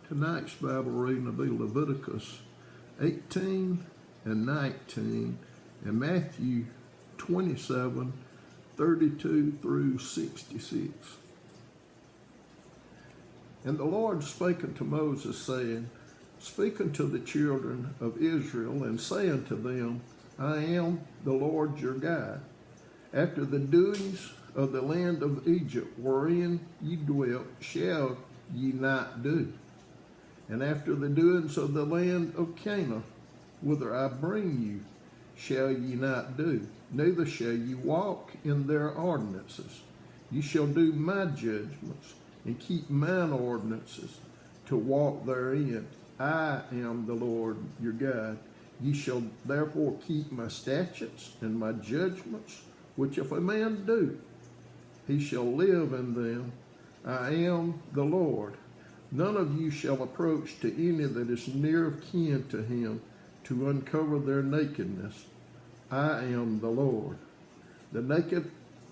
Tonight's Bible reading will be Leviticus 18 and 19 and Matthew 27, 32 through 66. And the Lord spake unto Moses, saying, Speak unto the children of Israel, and say unto them, I am the Lord your God. After the doings of the land of Egypt, wherein ye dwelt, shall ye not do. And after the doings of the land of Canaan, whither I bring you, shall ye not do, neither shall ye walk in their ordinances. Ye shall do my judgments, and keep mine ordinances, to walk therein. I am the Lord your God. Ye shall therefore keep my statutes and my judgments, which if a man do, he shall live in them. I am the Lord. None of you shall approach to any that is near of kin to him to uncover their nakedness. I am the Lord. The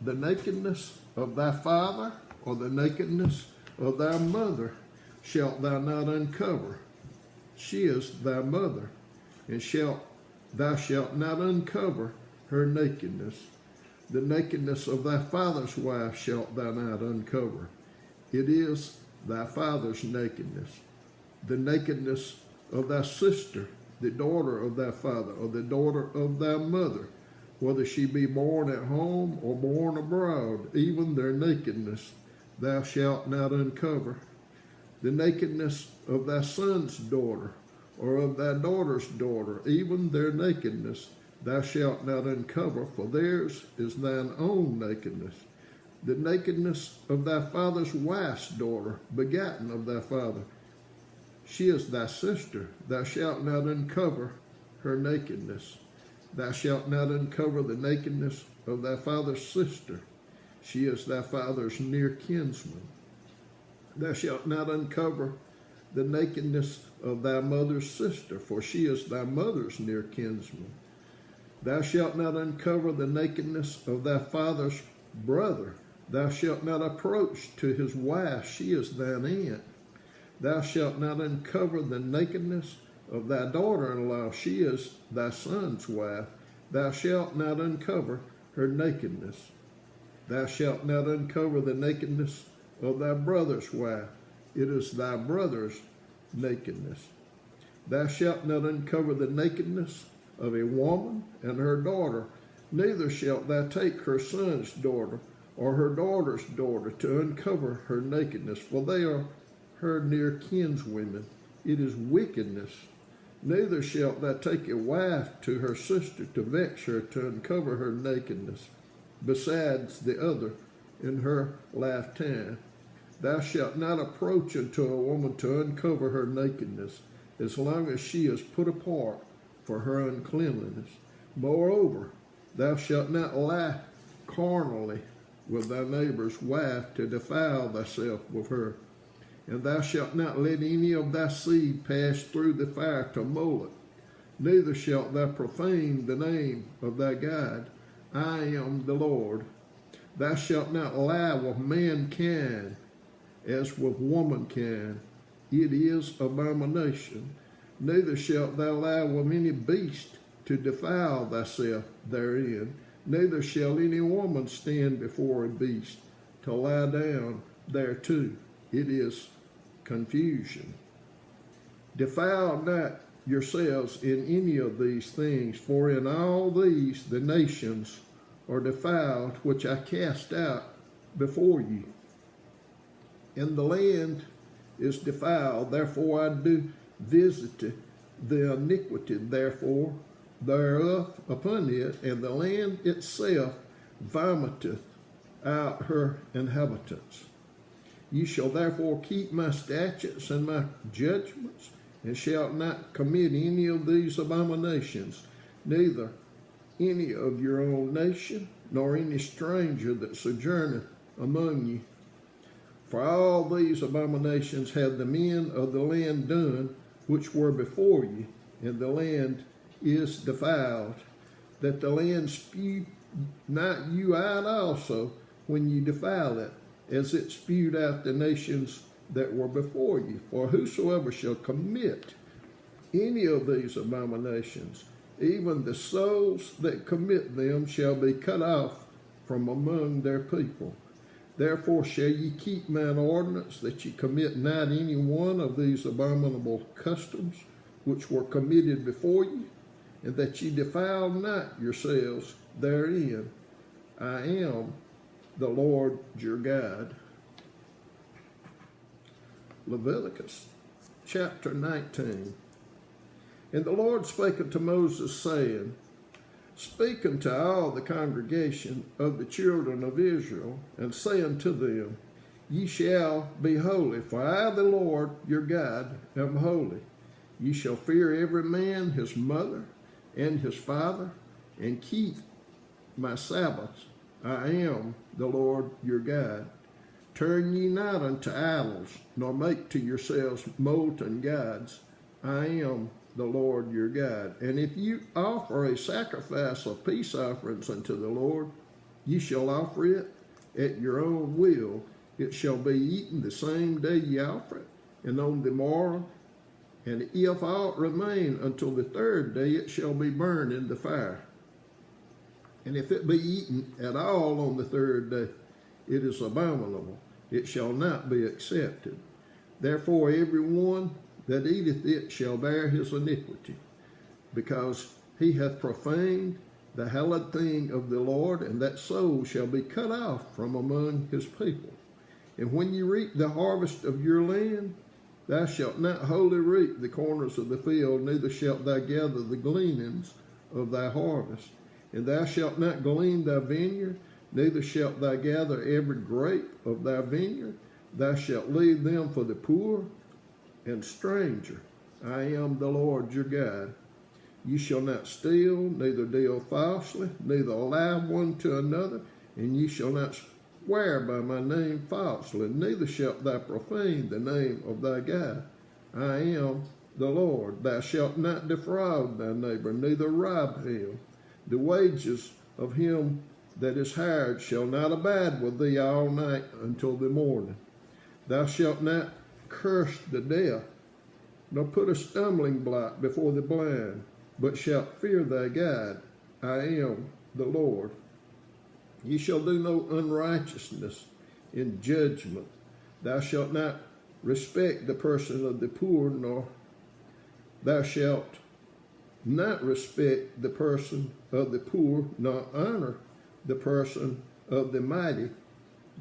nakedness of thy father or the nakedness of thy mother shalt thou not uncover. She is thy mother, and thou shalt not uncover her nakedness. The nakedness of thy father's wife shalt thou not uncover. It is thy father's nakedness. The nakedness of thy sister, the daughter of thy father, or the daughter of thy mother, whether she be born at home or born abroad, even their nakedness thou shalt not uncover. The nakedness of thy son's daughter, or of thy daughter's daughter, even their nakedness thou shalt not uncover, for theirs is thine own nakedness. The nakedness of thy father's wife's daughter, begotten of thy father, she is thy sister. Thou shalt not uncover her nakedness. Thou shalt not uncover the nakedness of thy father's sister. She is thy father's near kinsman. Thou shalt not uncover the nakedness of thy mother's sister, for she is thy mother's near kinsman. Thou shalt not uncover the nakedness of thy father's brother. Thou shalt not approach to his wife, she is thine aunt. Thou shalt not uncover the nakedness of thy daughter-in-law, she is thy son's wife. Thou shalt not uncover her nakedness. Thou shalt not uncover the nakedness of thy brother's wife, it is thy brother's nakedness. Thou shalt not uncover the nakedness of a woman and her daughter, neither shalt thou take her son's daughter or her daughter's daughter to uncover her nakedness, for they are her near kinswomen. It is wickedness. Neither shalt thou take a wife to her sister to vex her to uncover her nakedness, besides the other in her lifetime. Thou shalt not approach unto a woman to uncover her nakedness, as long as she is put apart for her uncleanliness. Moreover, thou shalt not lie carnally with thy neighbor's wife to defile thyself with her. And thou shalt not let any of thy seed pass through the fire to Moloch, neither shalt thou profane the name of thy God. I am the Lord. Thou shalt not lie with mankind as with womankind. It is abomination. Neither shalt thou lie with any beast to defile thyself therein. Neither shall any woman stand before a beast to lie down thereto. It is confusion. Defile not yourselves in any of these things, for in all these the nations are defiled, which I cast out before you. And the land is defiled, therefore I do visit the iniquity therefore thereof upon it, and the land itself vomiteth out her inhabitants. Ye shall therefore keep my statutes and my judgments, and shall not commit any of these abominations, neither any of your own nation, nor any stranger that sojourneth among you. For all these abominations have the men of the land done, which were before you, and the land is defiled, that the land spew not you out also when you defile it, as it spewed out the nations that were before you. For whosoever shall commit any of these abominations, even the souls that commit them shall be cut off from among their people. Therefore shall ye keep mine ordinance, that ye commit not any one of these abominable customs which were committed before you, and that ye defile not yourselves therein. I am the Lord your God. Leviticus chapter 19. And the Lord spake unto Moses, saying, Speak unto all the congregation of the children of Israel, and say unto them, Ye shall be holy, for I, the Lord your God, am holy. Ye shall fear every man his mother and his father, and keep my Sabbaths. I am the Lord your God. Turn ye not unto idols, nor make to yourselves molten gods. I am the Lord your God. And if you offer a sacrifice of peace offerings unto the Lord, ye shall offer it at your own will. It shall be eaten the same day ye offer it, and on the morrow. And if aught remain until the third day, it shall be burned in the fire. And if it be eaten at all on the third day, it is abominable. It shall not be accepted. Therefore every one that eateth it shall bear his iniquity, because he hath profaned the hallowed thing of the Lord, and that soul shall be cut off from among his people. And when you reap the harvest of your land, thou shalt not wholly reap the corners of the field, neither shalt thou gather the gleanings of thy harvest. And thou shalt not glean thy vineyard, neither shalt thou gather every grape of thy vineyard. Thou shalt leave them for the poor and stranger. I am the Lord your God. Ye shall not steal, neither deal falsely, neither lie one to another, and ye shall not swear by my name falsely, neither shalt thou profane the name of thy God. I am the Lord. Thou shalt not defraud thy neighbor, neither rob him. The wages of him that is hired shall not abide with thee all night until the morning. Thou shalt not curse the deaf, nor put a stumbling block before the blind, but shalt fear thy God. I am the Lord. Ye shall do no unrighteousness in judgment. Thou shalt not respect the person of the poor, nor thou shalt not respect the person of the poor, nor honor the person of the mighty,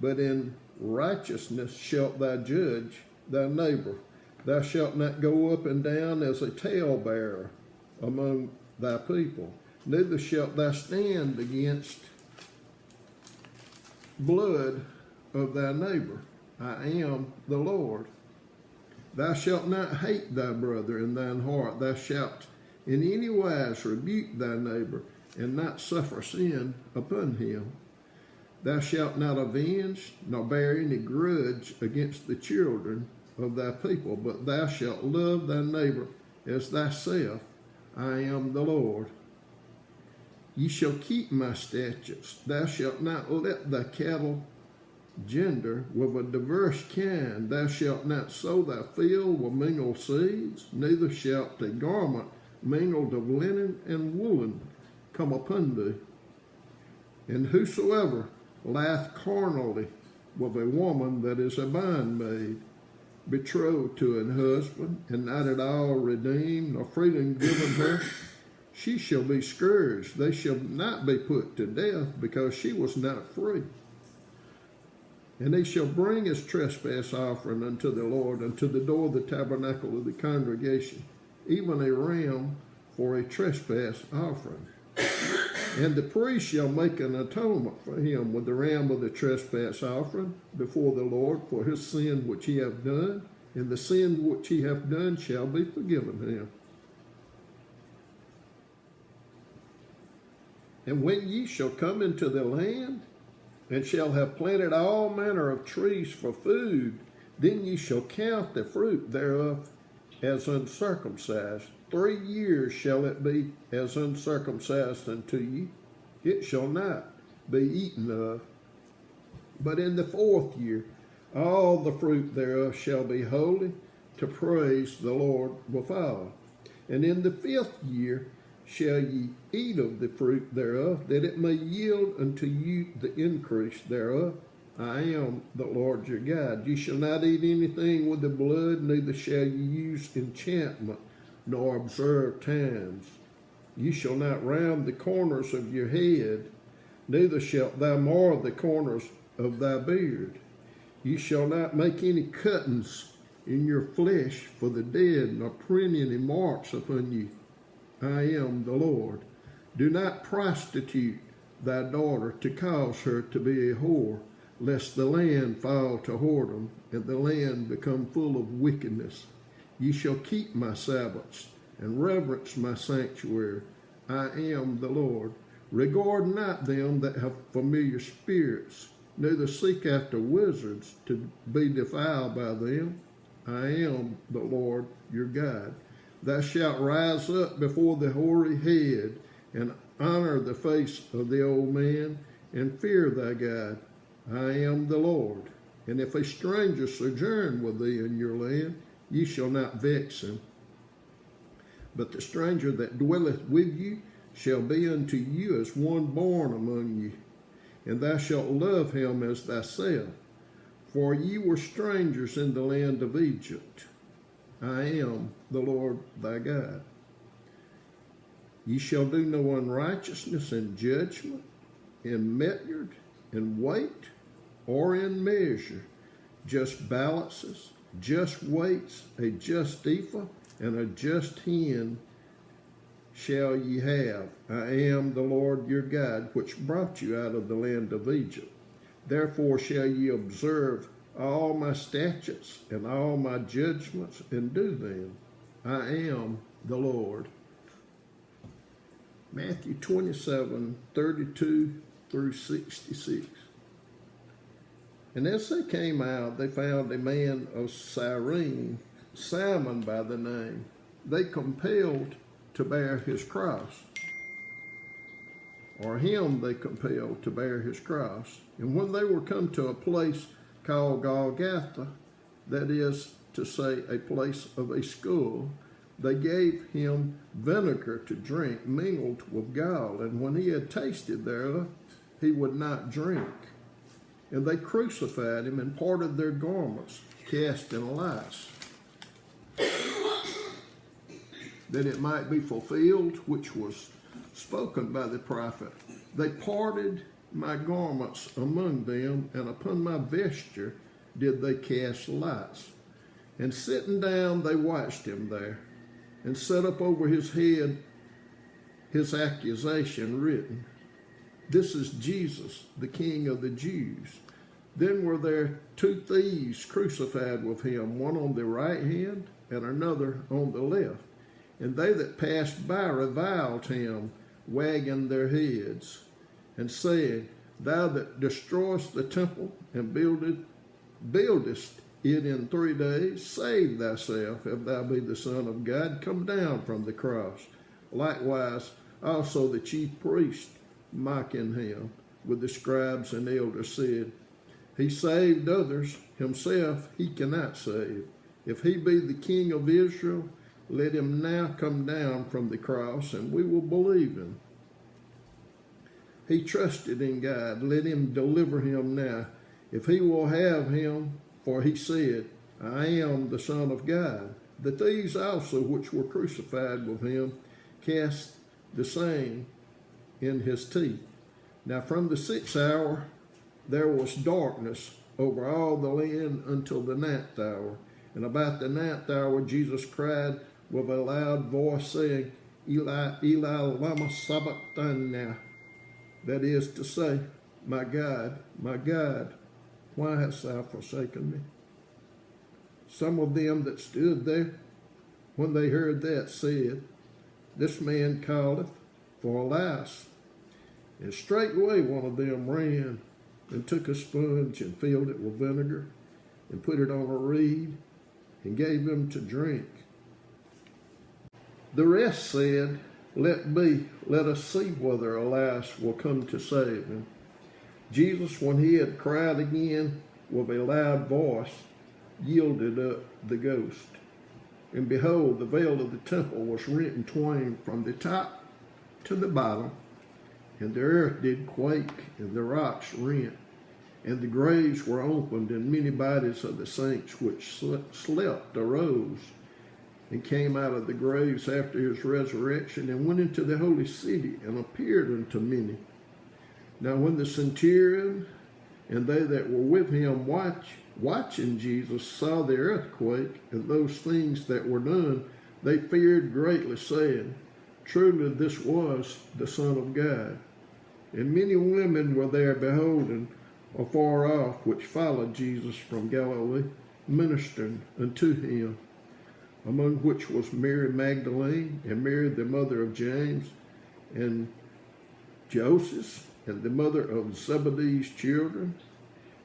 but in righteousness shalt thou judge thy neighbor. Thou shalt not go up and down as a talebearer among thy people, neither shalt thou stand against blood of thy neighbor. I am the Lord. Thou shalt not hate thy brother in thine heart. Thou shalt in any wise rebuke thy neighbor, and not suffer sin upon him. Thou shalt not avenge, nor bear any grudge against the children of thy people, but thou shalt love thy neighbor as thyself. I am the Lord. Ye shall keep my statutes. Thou shalt not let thy cattle gender with a diverse kind. Thou shalt not sow thy field with mingled seeds, neither shalt a garment mingled of linen and woolen come upon thee. And whosoever lieth carnally with a woman that is a bondmaid, betrothed to an husband, and not at all redeemed, nor freedom given her, she shall be scourged. They shall not be put to death, because she was not free. And he shall bring his trespass offering unto the Lord, unto the door of the tabernacle of the congregation, even a ram for a trespass offering. And the priest shall make an atonement for him with the ram of the trespass offering before the Lord for his sin which he hath done, and the sin which he hath done shall be forgiven him. And when ye shall come into the land, and shall have planted all manner of trees for food, then ye shall count the fruit thereof as uncircumcised. 3 years shall it be as uncircumcised unto you. It shall not be eaten of. But in the 4th year All the fruit thereof shall be holy, to praise the Lord withal. And in the 5th year shall ye eat of the fruit thereof, that it may yield unto you the increase thereof. I am the Lord your God. Ye shall not eat anything with the blood, neither shall ye use enchantment, nor observe times. Ye shall not round the corners of your head, neither shalt thou mar the corners of thy beard. Ye shall not make any cuttings in your flesh for the dead, nor print any marks upon you. I am the Lord. Do not prostitute thy daughter to cause her to be a whore, lest the land fall to whoredom, and the land become full of wickedness. Ye shall keep my Sabbaths, and reverence my sanctuary. I am the Lord. Regard not them that have familiar spirits, neither seek after wizards to be defiled by them. I am the Lord your God. Thou shalt rise up before the hoary head, and honor the face of the old man, and fear thy God. I am the Lord. And if a stranger sojourn with thee in your land, ye shall not vex him. But the stranger that dwelleth with you shall be unto you as one born among you, and thou shalt love him as thyself. For ye were strangers in the land of Egypt. I am the Lord thy God. Ye shall do no unrighteousness in judgment, in metyard, in weight, or in measure, just balances, just weights, a just ephah, and a just hin shall ye have. I am the Lord your God, which brought you out of the land of Egypt. Therefore shall ye observe all my statutes and all my judgments, and do them. I am the Lord. Matthew 27:32 through 66. And as they came out, they found a man of Cyrene, Simon by the name. They compelled to bear his cross, or him they compelled to bear his cross. And when they were come to a place called Golgotha, that is to say, a place of a skull, they gave him vinegar to drink mingled with gall, and when he had tasted thereof, he would not drink. And they crucified him, and parted their garments, casting lots, that it might be fulfilled, which was spoken by the prophet. They parted my garments among them, and upon my vesture did they cast lots. And sitting down, they watched him there, and set up over his head his accusation written, This is Jesus, the King of the Jews. Then were there 2 thieves crucified with him, one on the right hand and another on the left. And they that passed by reviled him, wagging their heads, and said, Thou that destroyest the temple and buildest it in 3 days, save thyself. If thou be the Son of God, come down from the cross. Likewise also the chief priest, mocking him, with the scribes and elders, said, He saved others, himself he cannot save. If he be the King of Israel, let him now come down from the cross, and we will believe him. He trusted in God. Let him deliver him now, if he will have him, for he said, I am the Son of God. The thieves also which were crucified with him cast the same in his teeth. Now from the 6th hour there was darkness over all the land until the 9th hour. And about the 9th hour Jesus cried with a loud voice, saying, Eli, Eli, lama sabachthani. That is to say, my God, why hast thou forsaken me? Some of them that stood there, when they heard that, said, This man calleth for Elias. And straightway one of them ran and took a sponge and filled it with vinegar and put it on a reed and gave him to drink. The rest said, Let be, let us see whether Elias will come to save him. Jesus, when he had cried again, with a loud voice, yielded up the ghost. And behold, the veil of the temple was rent in twain from the top to the bottom, and the earth did quake, and the rocks rent, and the graves were opened, and many bodies of the saints which slept arose, and came out of the graves after his resurrection, and went into the holy city, and appeared unto many. Now when the centurion and they that were with him watching Jesus saw the earthquake and those things that were done, they feared greatly, saying, Truly this was the Son of God. And many women were there beholding afar off, which followed Jesus from Galilee, ministering unto him, among which was Mary Magdalene, and Mary the mother of James, and Joseph, and the mother of Zebedee's children.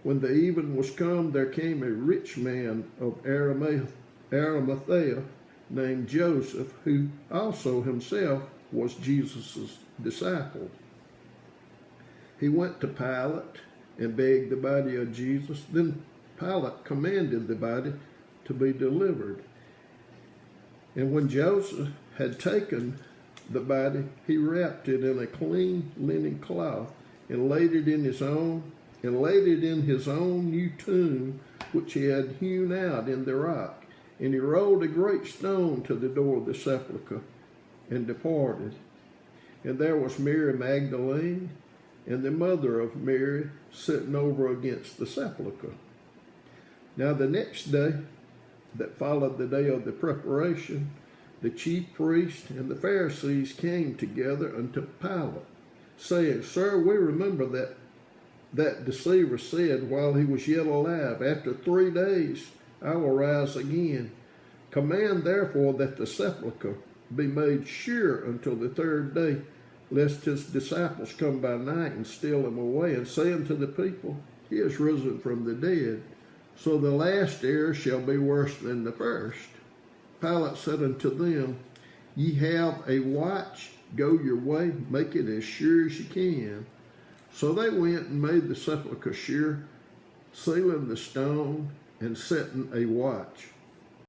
When the even was come, there came a rich man of Arimathea, named Joseph, who also himself was Jesus' disciple. He went to Pilate and begged the body of Jesus. Then Pilate commanded the body to be delivered. And when Joseph had taken the body, he wrapped it in a clean linen cloth and laid it in his own new tomb, which he had hewn out in the rock. And he rolled a great stone to the door of the sepulchre and departed. And there was Mary Magdalene and the mother of Mary sitting over against the sepulchre. Now the next day that followed the day of the preparation, the chief priests and the Pharisees came together unto Pilate, saying, Sir, we remember that deceiver said while he was yet alive, After 3 days I will rise again. Command therefore that the sepulchre be made sure until the 3rd day, lest his disciples come by night and steal him away, and say unto the people, He is risen from the dead. So the last error shall be worse than the first. Pilate said unto them, Ye have a watch, go your way, make it as sure as you can. So they went and made the sepulchre sure, sealing the stone and setting a watch.